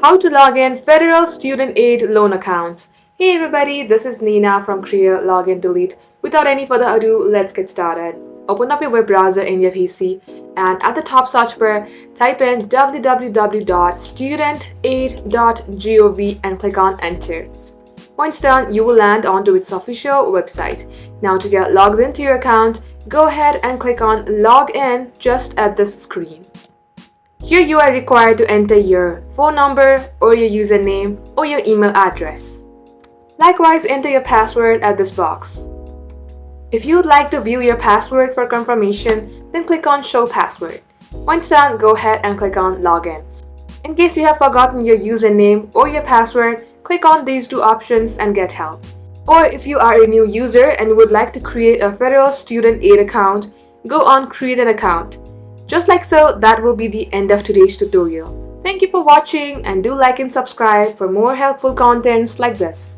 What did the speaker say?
How to log in Federal Student Aid loan account. Hey everybody, this is Nina from Create Login Delete. Without any further ado, let's get started. Open up your web browser in your PC and at the top search bar, type in www.studentaid.gov and click on enter. Once done, you will land onto its official website. Now to get logged into your account, go ahead and click on log in just at this screen. Here you are required to enter your phone number or your username or your email address. Likewise, enter your password at this box. If you would like to view your password for confirmation, then click on Show Password. Once done, go ahead and click on Login. In case you have forgotten your username or your password, click on these two options and get help. Or if you are a new user and would like to create a Federal Student Aid account, go on Create an Account. Just like so, that will be the end of today's tutorial. Thank you for watching and do like and subscribe for more helpful contents like this.